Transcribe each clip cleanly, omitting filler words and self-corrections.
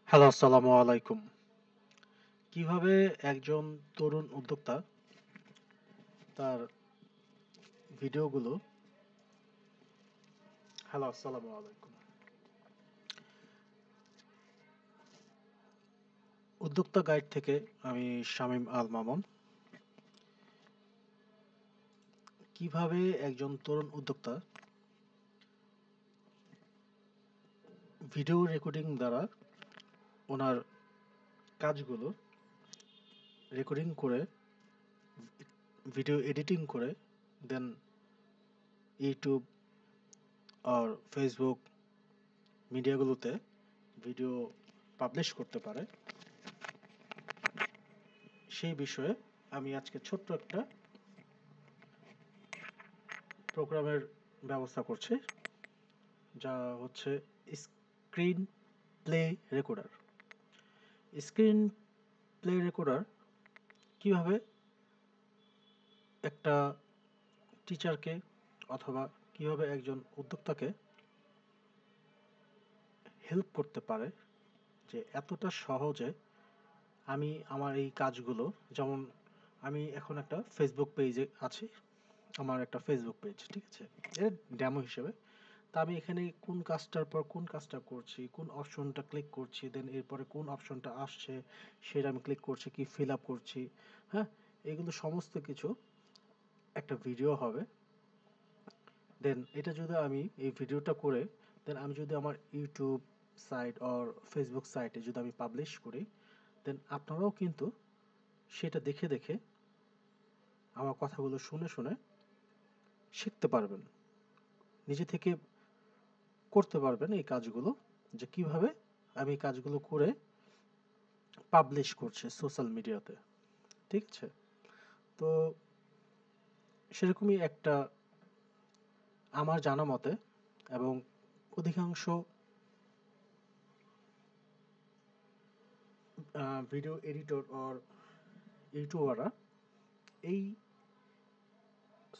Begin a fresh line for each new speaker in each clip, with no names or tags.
Hello, আসসালামু আলাইকুম। কিভাবে একজন তরুণ উদ্যোক্তা তার ভিডিওগুলো হ্যালো, আসসালামু আলাইকুম। উদ্যোক্তা গাইড থেকে আমি শামীম আল মামুন। কিভাবে একজন তরুণ উদ্যোক্তা ভিডিও রেকর্ডিং দ্বারা ওনার কাজগুলো রেকর্ডিং করে ভিডিও এডিটিং করে দেন ইউটিউব আর ফেসবুক মিডিয়াগুলোতে ভিডিও পাবলিশ করতে পারে সেই বিষয়ে আমি আজকে ছোট্ট একটা প্রোগ্রামের ব্যবস্থা করছি, যা হচ্ছে screen play recorder. Screen play recorder কিভাবে একটা টিচারকে অথবা কিভাবে একজন উদ্যোক্তাকে হেল্প করতে পারে, যে এতটা সহজে আমি আমার এই কাজগুলো, যেমন আমি এখন একটা ফেসবুক পেজে আছি, আমার একটা ফেসবুক পেজ, ঠিক আছে, এর ডেমো হিসেবে। তা আমি এখানে কোন কাজটার পর কোন কাজটা করছি, কোন অপশনটা ক্লিক করছি, দেন এরপরে কোন অপশনটা আসছে সেটা আমি ক্লিক করছি, কি ফিল আপ করছি, হ্যাঁ, এগুলো সমস্ত কিছু একটা ভিডিও হবে। দেন এটা যদি আমি এই ভিডিওটা করে দেন আমি যদি আমার ইউটিউব সাইট অর ফেসবুক সাইটে যদি আমি পাবলিশ করি, দেন আপনারাও কিন্তু সেটা দেখে দেখে আমার কথাগুলো শুনে শুনে শিখতে পারবেন, নিজে থেকে করতে পারবেন এই কাজগুলো, যে কিভাবে আমি এই কাজগুলো করে পাবলিশ করছে সোশ্যাল মিডিয়াতে, ঠিক আছে। তো সেরকমই একটা আমার জানা মতে, এবং অধিকাংশ ভিডিও এডিটর অর ইউটিউবাররা এই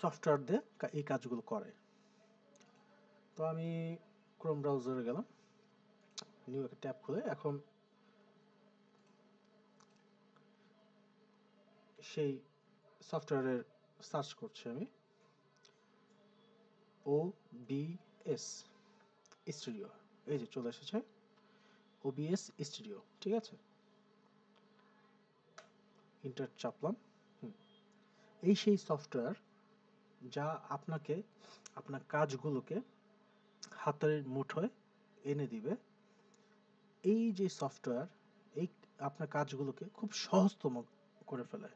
সফটওয়্যার দিয়ে এই কাজগুলো করে। তো আমি ক্রোম ব্রাউজারে গেলাম, নিউ একটা ট্যাব খুলে এখন সেই সফটওয়্যারের সার্চ করছি আমি, OBS স্টুডিও, এই যে চলে এসেছে OBS স্টুডিও, ঠিক আছে, ইন্টার চাপলাম। এই সেই সফটওয়্যার যা আপনাকে আপনার কাজগুলোকে হাতের মুঠোয় এনে দিবে। এই যে সফটওয়্যার এই আপনার কাজগুলোকে খুব সহজতম করে ফেলে,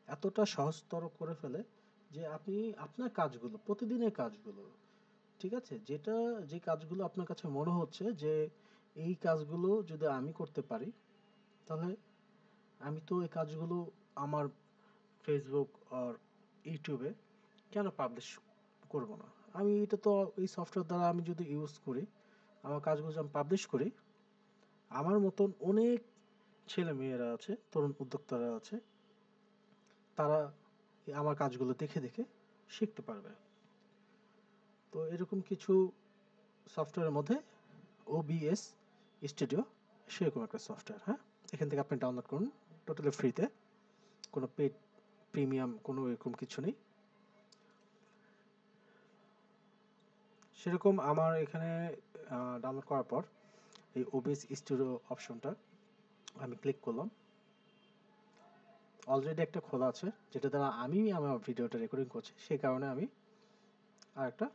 এতটা সহজতর করে ফেলে যে আপনি আপনার কাজগুলো, প্রতিদিনের কাজগুলো, ঠিক আছে, যে কাজগুলো আপনার কাছে মনে হচ্ছে যে এই কাজগুলো যদি আমি করতে পারি, তাহলে আমি তো এই কাজগুলো আমার ফেসবুক আর ইউটিউবে কেন পাবলিশ করব না। আমি এটা তো এই সফটওয়্যার দ্বারা আমি যদি ইউজ করি, আমার কাজগুলো যদি আমি পাবলিশ করি, আমার মতন অনেক ছেলে মেয়েরা আছে, তরুণ উদ্যোক্তারা আছে, তারা আমার কাজগুলো দেখে দেখে শিখতে পারবে। তো এরকম কিছু সফটওয়্যারের মধ্যে OBS স্টুডিও সেরকম একটা সফটওয়্যার, হ্যাঁ, এখান থেকে আপনি ডাউনলোড করুন টোটালি ফ্রিতে, কোনো পেড প্রিমিয়াম কোনো এরকম কিছু নেই। সেরকম আমার এখানে ডাউনলোড করার পর এই OBS স্টুডিও অপশনটা আমি ক্লিক করলাম, অলরেডি একটা খোলা আছে যেটা দ্বারা আমি আমার ভিডিওটা রেকর্ডিং করছি, সেই কারণে আমি আর একটা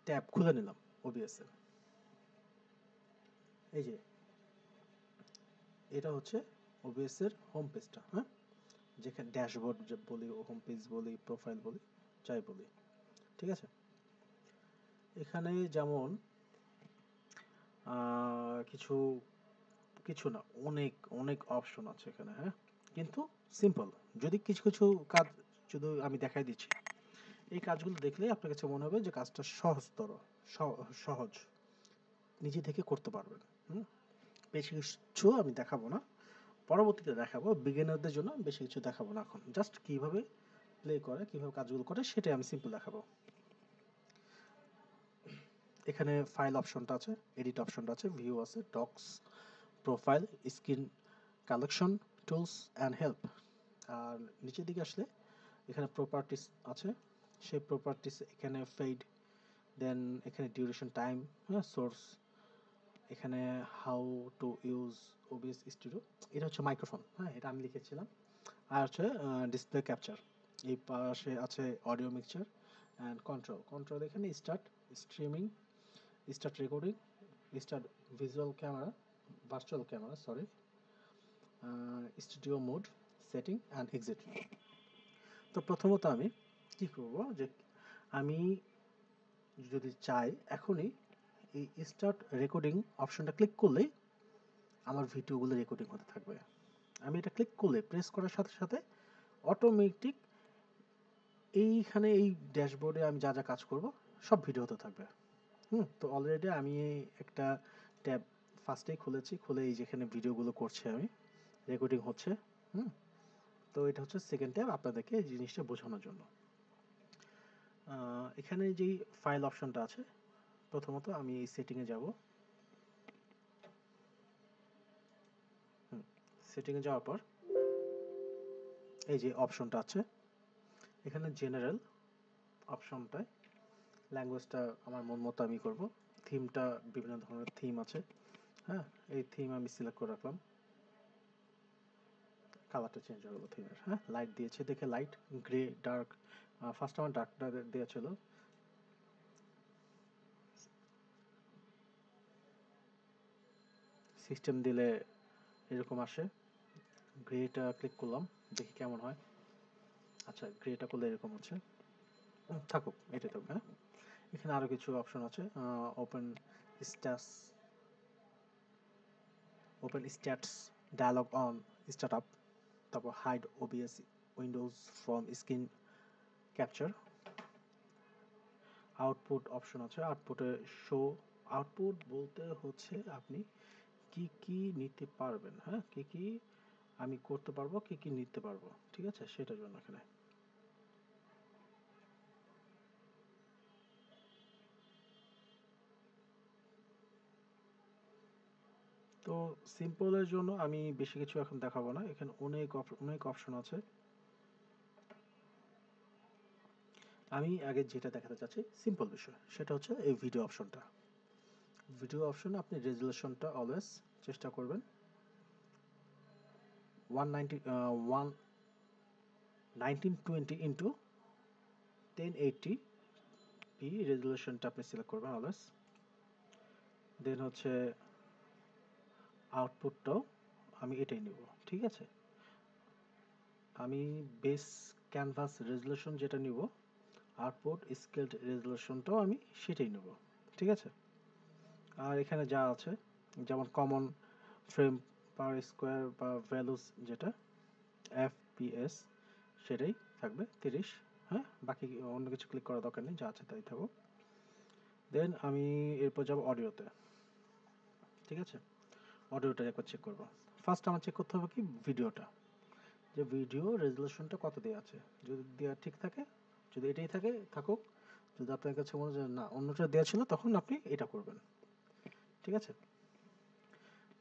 ট্যাব খুলে নিলাম OBS এর। এই যে এটা হচ্ছে OBS এর হোম পেজটা, হ্যাঁ, যেখানে ড্যাশবোর্ড বলি, হোম পেজ বলি, প্রোফাইল বলি, যাই বলি, ঠিক আছে। এখানে যেমন কিছু কিছু না, অনেক অনেক অপশন আছে এখানে, হ্যাঁ, কিন্তু সিম্পল। যদি কিছু কিছু কাজ যদি আমি দেখাই দিচ্ছি, এই কাজগুলো দেখলেই আপনার কাছে মনে হবে যে কাজটা সহজতর, সহজ, নিজে থেকে করতে পারবেন। বেশি কিছু আমি দেখাবো না, পরবর্তীতে দেখাবো, বিগিনারদের জন্য বেশি কিছু দেখাবো না, এখন জাস্ট কিভাবে প্লে করে, কিভাবে কাজগুলো করে সেটাই আমি সিম্পল দেখাবো। এখানে ফাইল অপশনটা আছে, এডিট অপশনটা আছে, ভিউ আছে, docks, profile, screen collection, tools and help. আর নিচের দিকে আসলে এখানে প্রপার্টিস আছে, সেই প্রপার্টিস এখানে ফেড, দেন এখানে ডিউরেশন টাইম, হ্যাঁ, সোর্স, এখানে how to use OBS studio, এটা হচ্ছে মাইক্রোফোন, হ্যাঁ, এটা আমি লিখেছিলাম। আর হচ্ছে ডিসপ্লে ক্যাপচার, এই পাশে আছে audio mixture and control. Control এখানে start streaming, start recording, start visual camera, virtual camera sorry, studio mode, setting and exit. তো প্রথমত আমি কি করব, যে আমি যদি চাই এখনই এই স্টার্ট রেকর্ডিং অপশনটা ক্লিক করলেই আমার ভিডিওগুলো রেকর্ডিং হতে থাকবে। আমি এটা ক্লিক করলে, প্রেস করার সাথে সাথে অটোমেটিক এইখানে এই ড্যাশবোর্ডে আমি যা যা কাজ করব সব ভিডিও হতে থাকবে। তো অলরেডি আমি একটা ট্যাব ফার্স্টেই খুলেছি, খুলে এই যেখানে ভিডিওগুলো করছি আমি, রেকর্ডিং হচ্ছে। তো এটা হচ্ছে সেকেন্ড ট্যাব, আপনাদেরকে এই জিনিসটা বোঝানোর জন্য। এখানে যেই ফাইল অপশনটা আছে, প্রথমত আমি এই সেটিংয়ে যাব। সেটিংয়ে যাওয়ার পর এই যে অপশনটা আছে, এখানে জেনারেল অপশনটায় ল্যাঙ্গুয়েজটা আমার মন মতো আমি করব। থিমটা, বিভিন্ন ধরনের থিম আছে, হ্যাঁ, এই থিম আমি সিলেক্ট করে রাখলাম। কালারটা চেঞ্জ হয়ে গেল থিমের, হ্যাঁ, লাইট দিয়েছে দেখে, লাইট, গ্রে, ডার্ক। ফার্স্ট আমার ডার্কটা দেওয়া ছিল। সিস্টেম দিলে এরকম আসে। গ্রেটা ক্লিক করলাম, দেখি কেমন হয়। আচ্ছা, গ্রেটা করলে এরকম হচ্ছে, থাকুক, এটাই থাকুক, হ্যাঁ। এখানে আরও কিছু অপশন আছে, open stats, open stats dialog on startup, তারপর hide OBS windows from screen capture, output option আছে, আউটপুটে শো, আউটপুট বলতে হচ্ছে আপনি কি কি নিতে পারবেন, হ্যাঁ, কি কি আমি করতে পারবো, কি কি নিতে পারবো, ঠিক আছে, সেটার জন্য এখানে। তো সিম্পলের জন্য আমি বেশি কিছু এখন দেখাবো না, এখানে অনেক অপশন আছে। আমি আগে যেটা দেখাতে চাচ্ছি সিম্পল বিষয়, সেটা হচ্ছে এই ভিডিও অপশনটা। ভিডিও অপশন আপনি রেজুলেশনটা অলওয়েজ চেষ্টা করবেন 1920 ইন্টু 1080 পি রেজুলেশনটা আপনি সিলেক্ট করবেন অলওয়েজ। দেন হচ্ছে আউটপুটটাও আমি এটাই নেব, ঠিক আছে। আমি বেস ক্যানভাস রেজুলেশন যেটা নিব, আউটপুট স্কেলড রেজুলেশনটাও আমি সেটাই নেব, ঠিক আছে। আর এখানে যা আছে, যেমন কমন ফ্রেম পার স্কোয়ার বা ভ্যালুস যেটা এফপিএস, সেটাই থাকবে 30, হ্যাঁ, বাকি অন্য কিছু ক্লিক করার দরকার নেই, যা আছে তাই থাকো। দেন আমি এরপর যাব অডিওতে, ঠিক আছে। অডিওটা একবার চেক করব। ফার্স্ট আমার চেক করতে হবে কি ভিডিওটা, যে ভিডিও রেজুলেশনটা কত দেওয়া আছে, যদি দেওয়া ঠিক থাকে, যদি এটাই থাকে থাকুক, যদি আপনার কাছে মনে হয় না অন্যটা দেওয়া ছিল, তখন আপনি এটা করবেন, ঠিক আছে।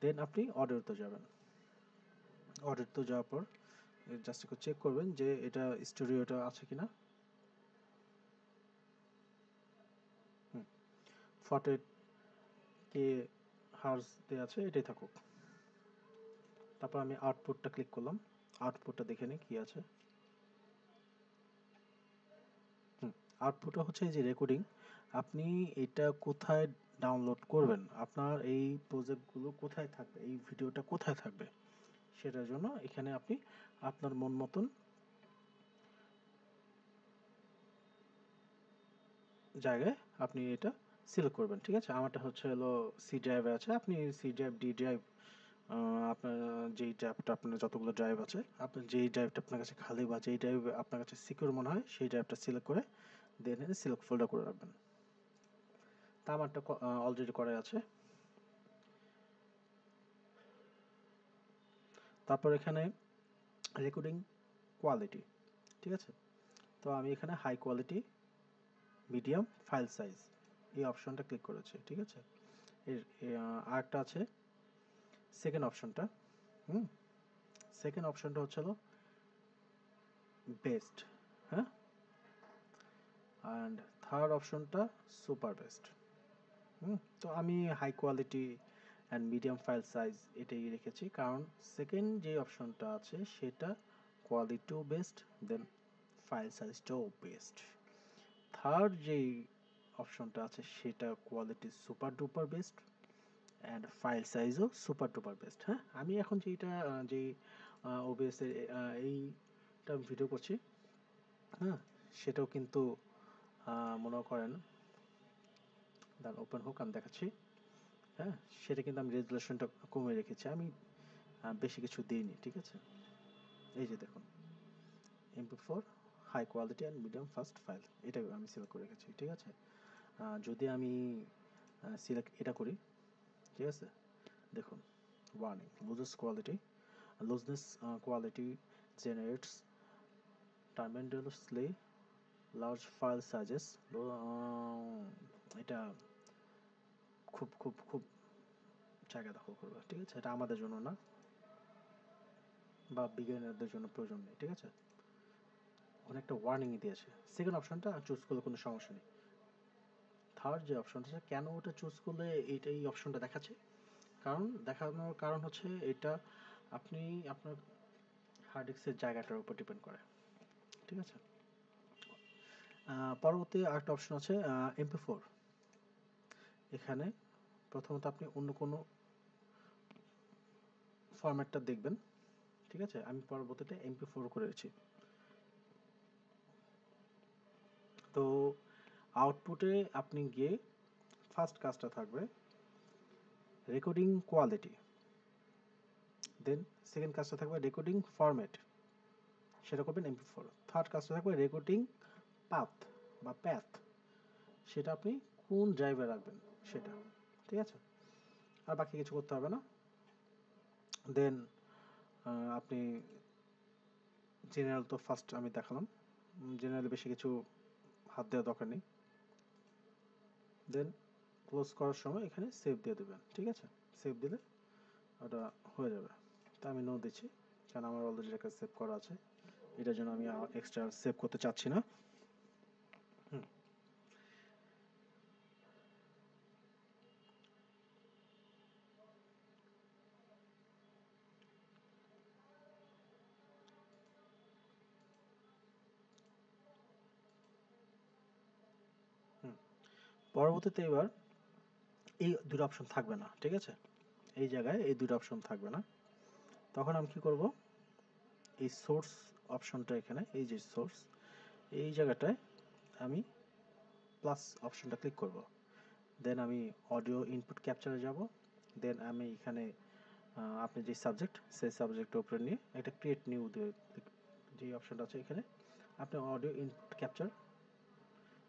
দেন আপনি অডিওতে যাবেন, অডিওতে যাওয়ার পর জাস্ট একটু চেক করবেন যে এটা স্টুডিওটা আছে কিনা। 48K হার্জ দেওয়া আছে, এটাই থাকুক। তারপর আমি আউটপুটটা ক্লিক করলাম, আউটপুটটা দেখে নিই কি আছে। আউটপুটটা হচ্ছে এই যে রেকর্ডিং, আপনি এটা কোথায় ডাউনলোড করবেন, আপনার এই প্রজেক্টগুলো কোথায় থাকবে, এই ভিডিওটা কোথায় থাকবে, সেটার জন্য এখানে আপনি আপনার মন মতন জায়গায় আপনি এটা সিলেক্ট করবেন, ঠিক আছে। আমারটা হচ্ছে হলো সি ড্রাইভে আছে, আপনি সি ড্রাইভ, ডি ড্রাইভ, আপনার যেই ড্রাইভটা, আপনার যতগুলো ড্রাইভ আছে, আপনার যেই ড্রাইভটা আপনার কাছে খালি বা যেই ড্রাইভ আপনার কাছে সিকিউর মনে হয়, সেই ড্রাইভটা সিলেক্ট করে দেন সিলেক্ট ফোল্ডার করে রাখবেন। তা আমারটা অলরেডি করা আছে। তারপর এখানে রেকর্ডিং কোয়ালিটি, ঠিক আছে। তো আমি এখানে high quality, medium, file size, এই অপশনটা ক্লিক করেছি, ঠিক আছে। এর আরেকটা আছে সেকেন্ড অপশনটা। সেকেন্ড অপশনটা হচ্ছিল বেস্ট, হ্যাঁ, অ্যান্ড থার্ড অপশনটা সুপার বেস্ট। তো আমি high quality and medium file size এটাই রেখেছি, কারণ সেকেন্ড যে অপশনটা আছে সেটা কোয়ালিটিও বেস্ট, দেন ফাইল সাইজটাও বেস্ট। থার্ড যেই অপশনটা আছে সেটা quality super duper best and file সাইজও সুপার ডুপার বেস্ট। হ্যাঁ, আমি এখন যেটা যেই ওবিএস এর এইটা ভিডিও করছি, হ্যাঁ, সেটাও কিন্তু মনে করেন দেন ওপেন হোক আমি দেখাচ্ছি। হ্যাঁ, সেটা কিন্তু আমি রেজুলেশনটা কমে রেখেছি, আমি বেশি কিছু দিইনি, ঠিক আছে। এই যে দেখুন MP4 high quality and medium fast file, এটা আমি সিলেক্ট করে রেখেছি, ঠিক আছে। যদি আমি সিলেক্ট এটা করি, ঠিক আছে, দেখুন warning looseness quality generates tremendously large file sizes। এটা খুব খুব খুব জায়গা দখল করবে, ঠিক আছে। এটা আমাদের জন্য না বা বিজ্ঞানীদের জন্য প্রয়োজন নেই, ঠিক আছে। অনেকটা ওয়ার্নিং দিয়েছে। সেকেন্ড অপশনটা চুজ করলে কোনো সমস্যা নেই। থার্ড যে অপশনটা আছে, কেন ওটা চুজ করলে এই অপশনটা দেখাচ্ছে, দেখানোর কারণ হচ্ছে এটা আপনি আপনার হার্ড ডিস্কের জায়গাটার উপর ডিপেন্ড করে, ঠিক আছে। পরবর্তী আরেকটা অপশন আছে MP4। এখানে প্রথমত আপনি অন্য কোনো ফরম্যাটটা দেখবেন, ঠিক আছে। আমি পরবর্তীতে MP4 করেছি। তো আউটপুটে আপনি গিয়ে ফার্স্ট কাজটা থাকবে রেকর্ডিং কোয়ালিটি, দেন সেকেন্ড কাজটা থাকবে রেকর্ডিং ফরম্যাট, সেটা করবেন MP4। থার্ড কাজটা থাকবে রেকর্ডিং প্যাথ, সেটা আপনি কোন ড্রাইভে রাখবেন সেটা, ঠিক আছে। আর বাকি কিছু করতে হবে না। দেন আপনি জেনারেল তো ফার্স্ট আমি দেখালাম, জেনারেল বেশি কিছু হাত দেওয়ার দরকার নেই। দেন ক্লোজ করার সময় এখানে সেভ দিয়ে দেবেন, ঠিক আছে। সেভ দিলে ওটা হয়ে যাবে। তা আমি নো দিচ্ছি, কারণ আমার অলরেডি একটা সেভ করা আছে, এটার জন্য আমি এক্সট্রা সেভ করতে চাচ্ছি না। পরবর্তীতে এবার এই দুটো অপশন থাকবে না, ঠিক আছে। এই জায়গায় এই দুটো অপশন থাকবে না। তখন আমি কি করব, এই সোর্স অপশনটা এখানে, এই যে সোর্স, এই জায়গাটায় আমি প্লাস অপশনটা ক্লিক করব। দেন আমি অডিও ইনপুট ক্যাপচারে যাব। দেন আমি এখানে আপনি যে সাবজেক্ট, সেই সাবজেক্টের উপরে নিয়ে একটা ক্রিয়েট নিউ যে অপশনটা আছে এখানে, আপনি অডিও ইনপুট ক্যাপচার,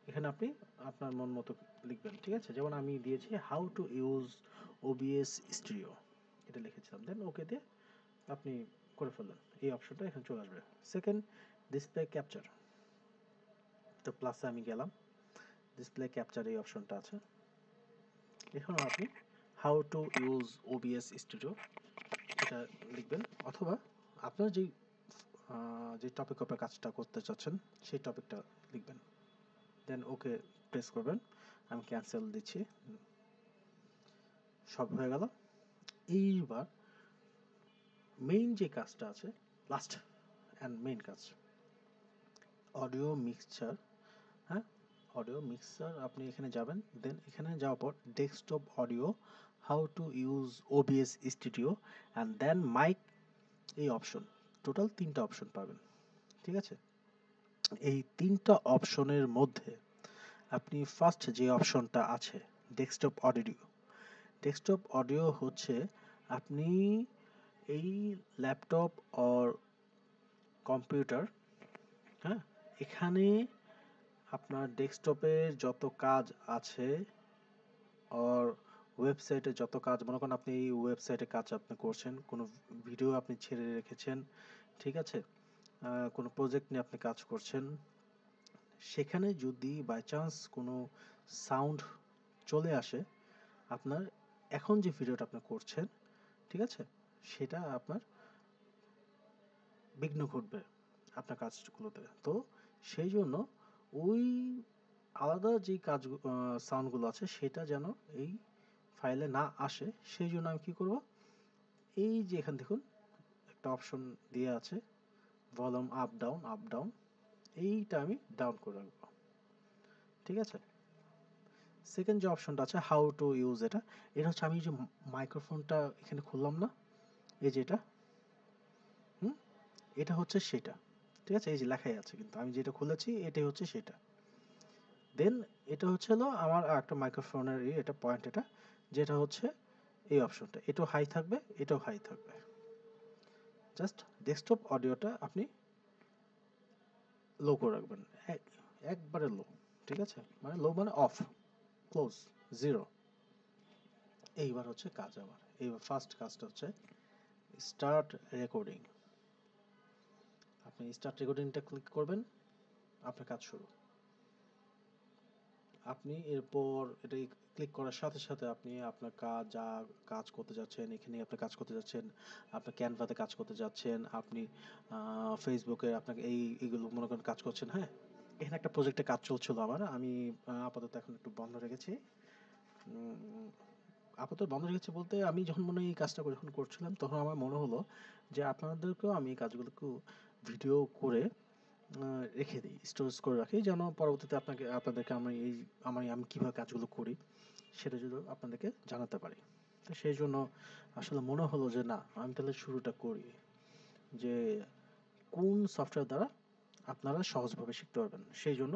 এখানে আপনি আপনার মন মতো লিখবেন, ঠিক আছে। যেমন আমি দিয়েছি how to use OBS studio, এটা লিখেছিলাম। দেন ওকে দিয়ে আপনি করে ফেললেন, এই অপশনটা এখানে চলে আসবে। সেকেন্ড ডিসপ্লে ক্যাপচার, তো প্লাসে আমি গেলাম, ডিসপ্লে ক্যাপচার এই অপশনটা আছে। এখানে আপনি how to use OBS studio এটা লিখবেন, অথবা আপনার যে টপিক উপরে কাজটা করতে চাচ্ছেন সেই টপিকটা লিখবেন। দেন ওকে প্রেস করবেন, আমি ক্যান্সেল দিচ্ছি, সব হয়ে গেল। এইবার মেইন যে কাজটা আছে, লাস্ট অ্যান্ড মেইন কাজ, অডিও মিক্সচার। হ্যাঁ, অডিও মিক্সার আপনি এখানে যাবেন। দেন এখানে যাওয়ার পর desktop audio, how to use OBS studio and then mic, এই অপশন, টোটাল 3টা অপশন পাবেন, ঠিক আছে। এই 3টা অপশনের মধ্যে আপনি ফার্স্ট যে অপশনটা আছে ডেস্কটপ অডিও হচ্ছে আপনি এই ল্যাপটপ অর কম্পিউটার, হ্যাঁ, এখানে আপনার ডেস্কটপের যত কাজ আছে আর ওয়েবসাইটে যত কাজ, মনে করেন আপনি এই ওয়েবসাইটে কাজ আপনি করছেন, কোনো ভিডিও আপনি ছেড়ে রেখেছেন, ঠিক আছে, কোনো প্রজেক্ট নিয়ে আপনি কাজ করছেন, সেখানে যদি বাই চান্স কোনো সাউন্ড চলে আসে, আপনার এখন যে ভিডিওটা আপনি করছেন, ঠিক আছে, সেটা আপনার বিঘ্ন ঘটবে আপনার কাজগুলোতে। তো সেই জন্য ওই আলাদা যে কাজ সাউন্ডগুলো আছে সেটা যেন এই ফাইলে না আসে, সেই জন্য আমি কি করব, এই যে এখান দেখুন একটা অপশন দিয়ে আছে ভলিউম আপ ডাউন, এইটা আমি ডাউন করে রাখবো, ঠিক আছে। সেকেন্ড যে অপশনটা আছে হাউ টু ইউজ, এটা এটা হচ্ছে আমি যে মাইক্রোফোনটা এখানে খুললাম না, এই যে এটা, হুম, এটা হচ্ছে সেটা, ঠিক আছে, এই যে লেখাই আছে, কিন্তু আমি যেটা খুলেছি এটাই হচ্ছে সেটা। দেন এটা হচ্ছে হলো আমার একটা মাইক্রোফোনের এটা পয়েন্ট, এটা যেটা হচ্ছে এই অপশনটা, এটাও হাই থাকবে, এটাও হাই থাকবে। জাস্ট ডেস্কটপ অডিওটা আপনি লো করে রাখবেন, একবারে লো, ঠিক আছে, মানে লো মানে অফ, ক্লোজ, জিরো। এইবার হচ্ছে কাজ আমার, এইবার ফার্স্ট কাজটা হচ্ছে স্টার্ট রেকর্ডিং। আপনি স্টার্ট রেকর্ডিংটা ক্লিক করবেন, আপনার কাজ শুরু। আপনি এরপর এটা ক্লিক করার সাথে সাথে আপনি আপনার কাজ যা কাজ করতে যাচ্ছেন, এখানে আপনি কাজ করতে যাচ্ছেন, আপনার ক্যানভাতে কাজ করতে যাচ্ছেন, আপনি ফেসবুকে আপনাকে এইগুলো মনে করেন কাজ করছেন, হ্যাঁ। এখানে একটা প্রজেক্টে কাজ চলছিল আমার, আমি আপাতত এখন একটু বন্ধ রেখেছি। উম, আপাতত বন্ধ রেখেছি বলতে, আমি যখন মনে হয় এই কাজটা যখন করছিলাম তখন আমার মনে হলো যে আপনাদেরকেও আমি এই কাজগুলোকে ভিডিও করে রেখে দিই, স্টোরেজ করে রাখি, যেন পরবর্তীতে আপনাদেরকে আমি কীভাবে কাজগুলো করি সেটা যদি আপনাদেরকে জানাতে পারি। তো সেই জন্য আসলে মনে হলো যে না, আমি তাহলে শুরুটা করি, যে কোন সফটওয়্যার দ্বারা আপনারা সহজভাবে শিখতে পারবেন। সেই জন্য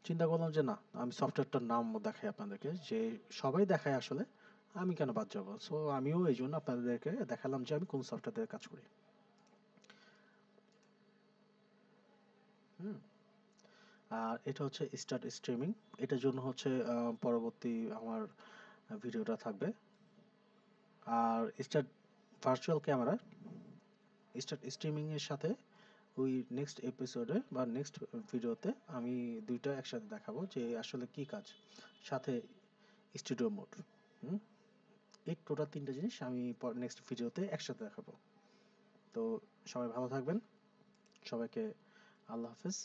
চিন্তা করলাম যে না, আমি সফটওয়্যারটার নাম দেখাই আপনাদেরকে, যে সবাই দেখায় আসলে, আমি কেন বাদ যাবো। সো আমিও এই জন্য আপনাদেরকে দেখালাম যে আমি কোন সফটওয়্যার দিয়ে কাজ করি। হুম। আর এটা হচ্ছে স্টার্ট স্ট্রিমিং, এটার জন্য হচ্ছে পরবর্তী আমার ভিডিওটা থাকবে। আর start virtual camera, start streaming এর সাথে ওই নেক্সট এপিসোডে বা নেক্সট ভিডিওতে আমি দুইটা একসাথে দেখাবো যে আসলে কি কাজ, সাথে স্টুডিও মোড। হুম, এই টোটাল তিনটা জিনিস আমি নেক্সট ভিডিওতে একসাথে দেখাবো। তো সবাই ভালো থাকবেন, সবাইকে আল্লাহ হাফেজ।